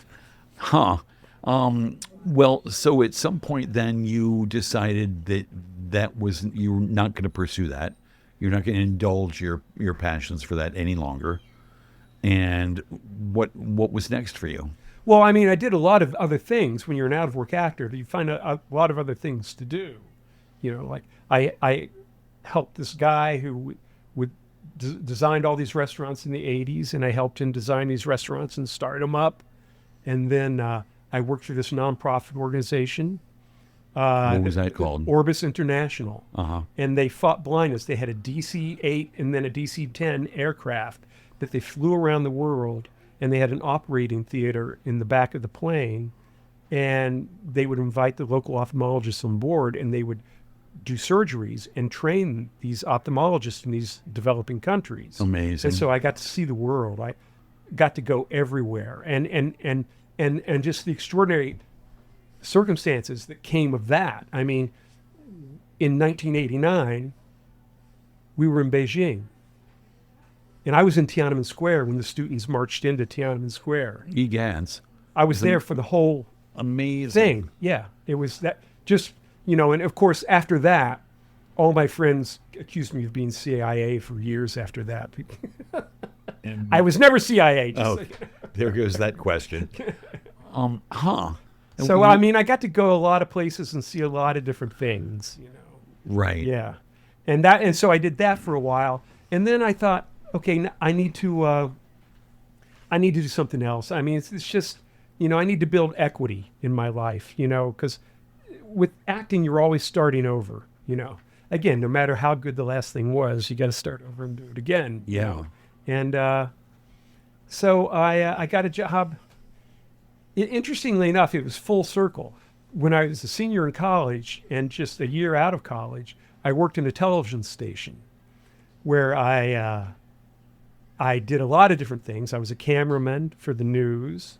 Huh. Well, so at some point then you decided that you were not going to pursue that. You're not going to indulge your passions for that any longer. And what was next for you? Well, I mean, I did a lot of other things. When you're an out-of-work actor, you find a lot of other things to do. Like I helped this guy who designed all these restaurants in the 80s, and I helped him design these restaurants and start them up. And then I worked for this nonprofit organization. What was that called? Orbis International. Uh-huh. And they fought blindness. They had a DC-8 and then a DC-10 aircraft that they flew around the world, and they had an operating theater in the back of the plane, and they would invite the local ophthalmologists on board, and they would do surgeries and train these ophthalmologists in these developing countries. Amazing. And so I got to see the world. I got to go everywhere, and just the extraordinary circumstances that came of that. I mean, in 1989, we were in Beijing. And I was in Tiananmen Square when the students marched into Tiananmen Square. Egans. I was there for the whole Amazing. thing. Yeah, it was that just, and of course after that, all my friends accused me of being CIA for years after that. And, I was never CIA. there goes that question. Huh. So, I mean, I got to go a lot of places and see a lot of different things, Right. Yeah. And so I did that for a while. And then I thought, okay, I need to do something else. I mean, it's just, I need to build equity in my life, because with acting, you're always starting over, Again, no matter how good the last thing was, you got to start over and do it again. Yeah. And so I got a job. Interestingly enough, it was full circle. When I was a senior in college and just a year out of college, I worked in a television station where I did a lot of different things. I was a cameraman for the news,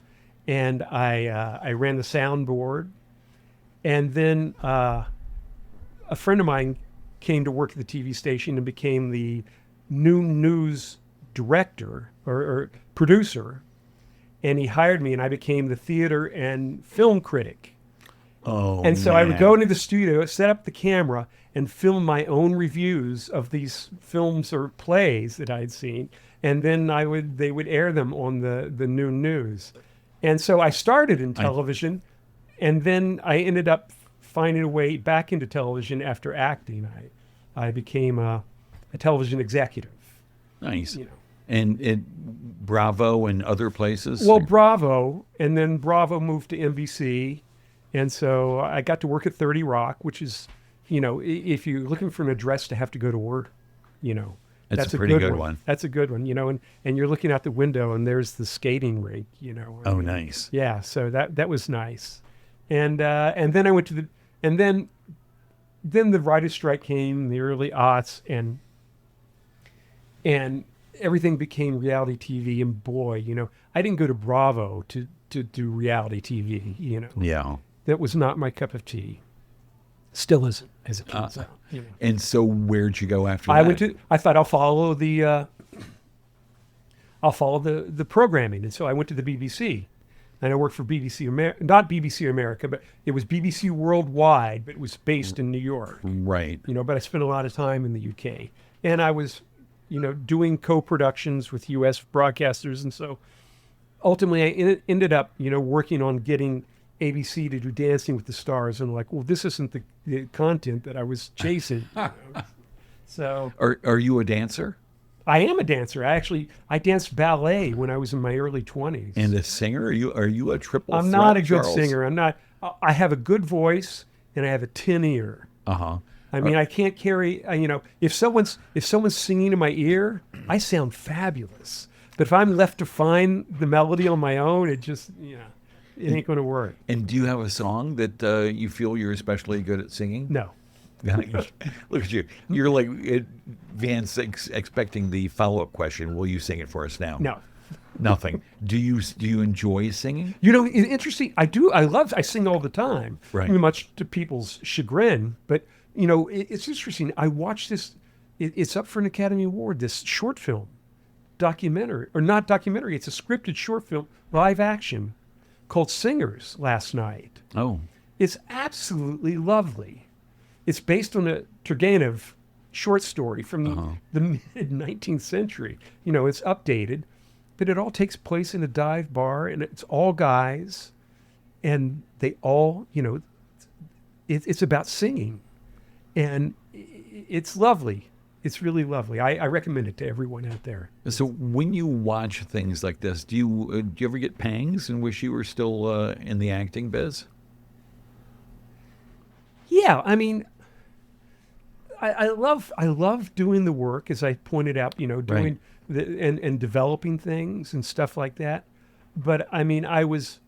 and I ran the soundboard. And then a friend of mine came to work at the TV station and became the new news director or producer. And he hired me, and I became the theater and film critic. Oh, and so man. I would go into the studio, set up the camera, and film my own reviews of these films or plays that I'd seen. And then they would air them on the new news. And so I started in television, and then I ended up finding a way back into television after acting. I became a television executive. Nice. And Bravo and other places? Well, Bravo, and then Bravo moved to NBC. And so I got to work at 30 Rock, which is, if you're looking for an address to have to go to work, that's a pretty good one. That's a good one, and you're looking out the window and there's the skating rink, Oh, nice. Yeah, so that was nice. And then I went to then the writer's strike came in the early aughts, and everything became reality TV. And boy, I didn't go to Bravo to do reality TV, Yeah. That was not my cup of tea. Still isn't, as it turns out. And so where'd you go after that? I thought I'll follow the programming. And so I went to the BBC, and I worked for BBC not BBC America, but it was BBC Worldwide, but it was based in New York. Right. But I spent a lot of time in the UK, and I was, doing co-productions with US broadcasters. And so ultimately I ended up, working on getting ABC to do Dancing with the Stars, and well, this isn't the content that I was chasing. So Are you a dancer? I am a dancer. I danced ballet when I was in my early 20s. And a singer? Are you a triple I'm threat, not a good Charles? singer. I'm not. I have a good voice and I have a tin ear. Uh-huh. I mean, I can't carry. If someone's singing in my ear, I sound fabulous. But if I'm left to find the melody on my own, it just it ain't going to work. And do you have a song that you feel you're especially good at singing? No. Look at you. You're like Van's expecting the follow-up question. Will you sing it for us now? No. Nothing. Do you enjoy singing? You know, it's interesting. I do. I sing all the time. Right. I mean, much to people's chagrin. But, you know, it's interesting. I watched this. It's up for an Academy Award, this short film, documentary, or not documentary. It's a scripted short film, live action, called Singers last night. Oh. It's absolutely lovely. It's based on a Turgenev short story from the mid-19th century. You know, it's updated. But it all takes place in a dive bar, and it's all guys, and they all, you know, it's about singing, and it's lovely. It's really lovely. I recommend it to everyone out there. So when you watch things like this, do you ever get pangs and wish you were still in the acting biz? Yeah, I mean, I love doing the work, as I pointed out. You know, doing. Right. And developing things and stuff like that. But I mean, I was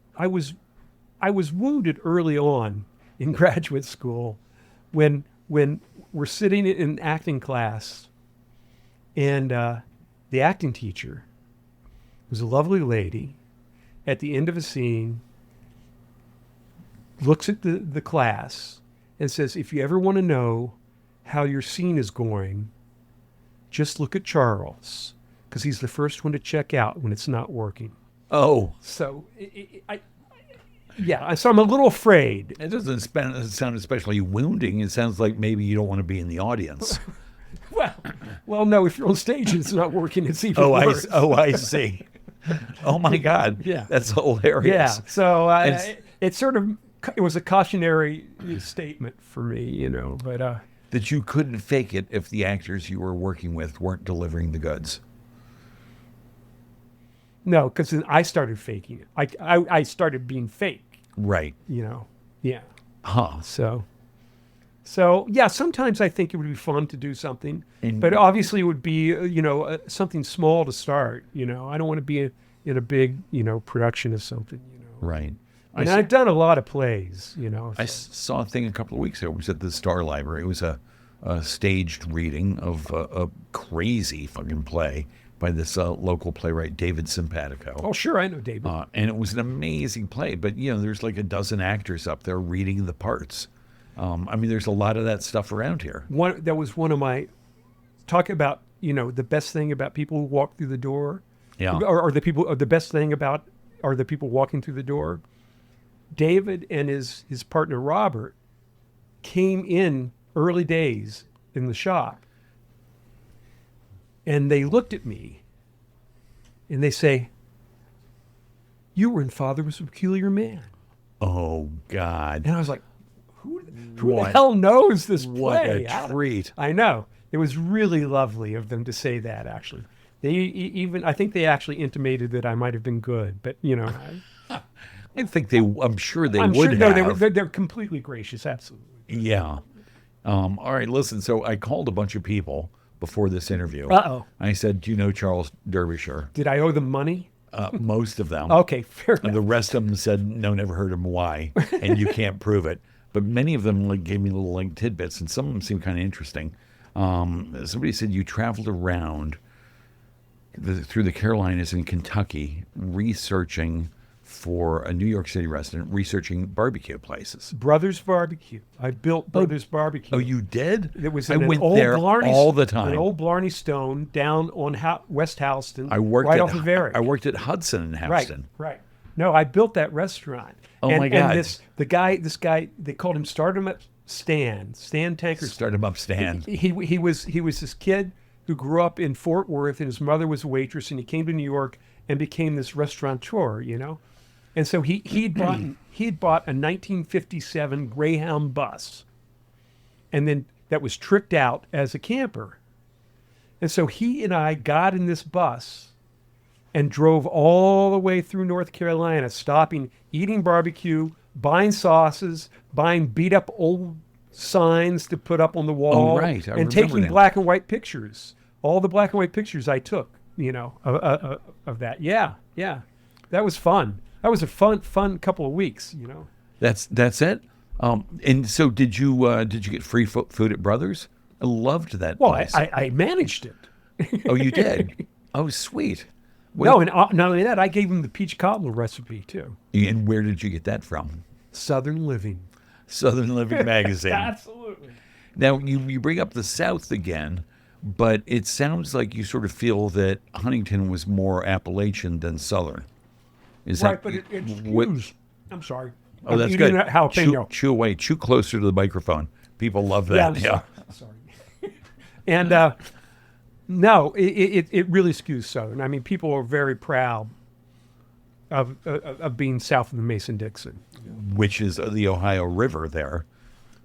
wounded early on in graduate school when we're sitting in acting class, and the acting teacher was a lovely lady. At the end of a scene, looks at the class and says, "If you ever want to know how your scene is going, just look at Charles, because he's the first one to check out when it's not working." Oh. So, so I'm a little afraid. It doesn't sound especially wounding. It sounds like maybe you don't want to be in the audience. well, no, if you're on stage and it's not working, it's even worse. I see. Oh, my God. Yeah. That's hilarious. Yeah. So it was a cautionary statement for me, you know, but... that you couldn't fake it if the actors you were working with weren't delivering the goods. No, because then I started faking it. I started being fake. Right. You know. Yeah. Huh. So yeah. Sometimes I think it would be fun to do something, but obviously it would be something small to start. You know, I don't want to be in a big production of something. You know. Right. And I've done a lot of plays. You know. So. I saw a thing a couple of weeks ago. It was at the Star Library. It was a staged reading of a crazy fucking play by this local playwright, David Simpatico. Oh, sure, I know David. And it was an amazing play, but, there's like a dozen actors up there reading the parts. I mean, there's a lot of that stuff around here. That was one of my, talk about, the best thing about people who walk through the door. Yeah. Or the best thing about, are the people walking through the door. David and his partner, Robert, came in early days in the shop. And they looked at me and they say, "You were in Father Was a Peculiar Man." Oh, God. And I was like, who the hell knows this play? What a treat. I know. It was really lovely of them to say that, actually. I think they actually intimated that I might have been good, but, I'm sure they would have. No, they're completely gracious, absolutely. Yeah. All right, listen, so I called a bunch of people before this interview. Uh-oh. I said, "Do you know Charles Derbyshire?" Did I owe them money? Most of them. Okay, fair enough. The rest of them said, "No, never heard of him. Why?" And you can't prove it. But many of them gave me little tidbits, and some of them seemed kind of interesting. Somebody said you traveled around through the Carolinas and Kentucky researching for a New York City resident, researching barbecue places. Brothers Barbecue. I built Brothers Barbecue. Oh, you did? It was I went there all the time. An old Blarney Stone down on West Houston. I worked off of Eric. I worked at Hudson in Houston. Right. No, I built that restaurant. My God! And this guy, they called him Start Him Up Stan Tanker. Start Him Up Stan. He was this kid who grew up in Fort Worth, and his mother was a waitress, and he came to New York and became this restaurateur. And so he'd bought a 1957 Greyhound bus, and then that was tricked out as a camper. And so he and I got in this bus and drove all the way through North Carolina, stopping, eating barbecue, buying sauces, buying beat up old signs to put up on the wall, and taking black and white pictures. All the black and white pictures I took, of that. Yeah. That was fun. That was a fun couple of weeks, That's it. And so did you get free food at Brothers? I loved that Well, place. I managed it. Oh, you did? Oh, sweet. No, and not only that, I gave him the peach cobbler recipe too. And where did you get that from? Southern Living. Southern Living Magazine. Absolutely. Now, you bring up the South again, but it sounds like you sort of feel that Huntington was more Appalachian than Southern. Is Right, that but it what- skews. I'm sorry. Oh, I'm that's eating good. a jalapeno. Chew away. Chew closer to the microphone. People love Yeah, that. I'm sorry. And no, it really skews Southern. I mean, people are very proud of being south of the Mason-Dixon. Which is the Ohio River there.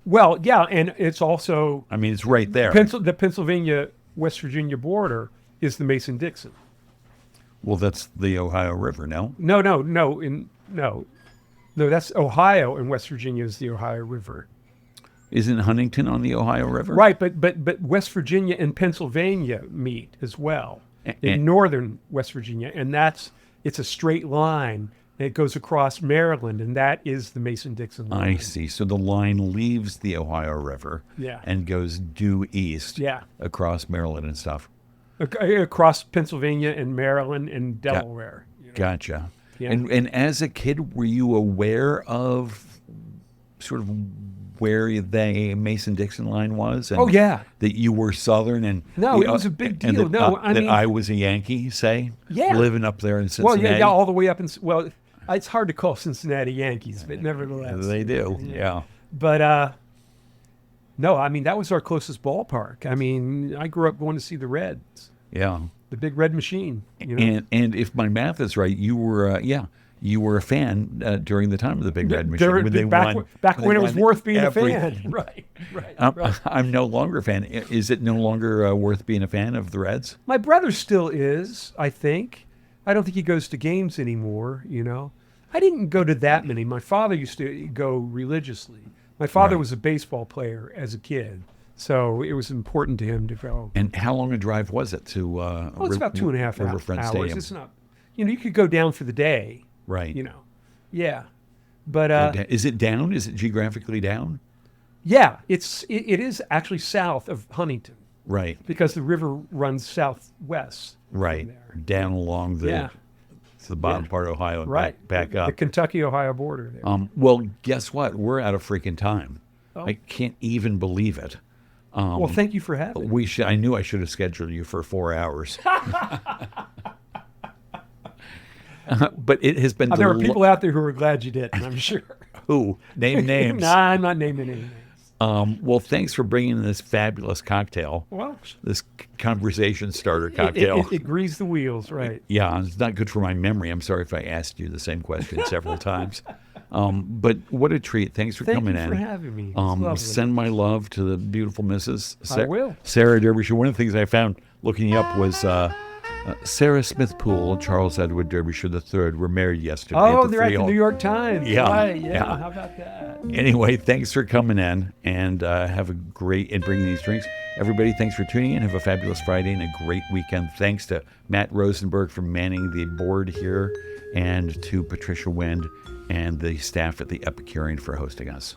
Well, yeah, and it's also I mean, it's right there. the Pennsylvania-West Virginia border is the Mason-Dixon. Well, that's the Ohio River, no? No, that's Ohio, and West Virginia is the Ohio River. Isn't Huntington on the Ohio River? Right, but West Virginia and Pennsylvania meet as well in And- northern West Virginia, and it's a straight line. And it goes across Maryland, and that is the Mason-Dixon line. I see. So the line leaves the Ohio River Yeah. and goes due east Yeah. across Maryland and stuff. Across Pennsylvania and Maryland and Delaware. Gotcha. Yeah. And as a kid, were you aware of sort of where the Mason-Dixon line was? And Oh, yeah. that you were Southern and No, it was a big and deal. that, No, I that mean- I was a Yankee, say, Yeah. living up there in Well, Cincinnati. yeah, all the way up in it's hard to call Cincinnati Yankees, but nevertheless. They do, yeah. But no, I mean that was our closest ballpark. I mean, I grew up going to see the Reds, Yeah. the Big Red Machine. You know? And if my math is right, you were a fan during the time of the Big Red Machine when they back won. when it was won worth being a everything. fan. Right. I'm no longer a fan. Is it no longer worth being a fan of the Reds? My brother still is, I think. I don't think he goes to games anymore, you know. I didn't go to that many. My father used to go religiously. My father Right. was a baseball player as a kid, so it was important to him to go. And how long a drive was it to? Well, it's about 2.5 Riverfront hours. Stadium. It's not, you could go down for the day, Right. Yeah. But Is it down? Is it geographically down? yeah, it is actually south of Huntington Right. because the river runs southwest. Right. there. Down along the Yeah. to the bottom part of Ohio and Right. back up. The Kentucky-Ohio border there. Well, guess what? We're out of freaking time. Oh. I can't even believe it. Well, thank you for having me. I knew I should have scheduled you for 4 hours. But it has been. There are people out there who are glad you didn't, I'm sure. who name names. Nah, I'm not naming any names. Well, thanks for bringing this fabulous cocktail. Well, This conversation starter cocktail. it greased the wheels, right? Yeah, it's not good for my memory. I'm sorry if I asked you the same question several times. But what a treat. Thanks for Thank coming you in. for having me. It's lovely. Send my love to the beautiful Mrs. I will. Sarah Derbyshire. One of the things I found looking you up was Sarah Smith Poole and Charles Edward Derbyshire III were married yesterday. Oh, at the they're at the Freehold. New York Times. Yeah, Right, yeah. How about that? Anyway, thanks for coming in and have a great and bringing these drinks. Everybody, thanks for tuning in. Have a fabulous Friday and a great weekend. Thanks to Matt Rosenberg for manning the board here and to Patricia Wind and the staff at the Epicurean for hosting us.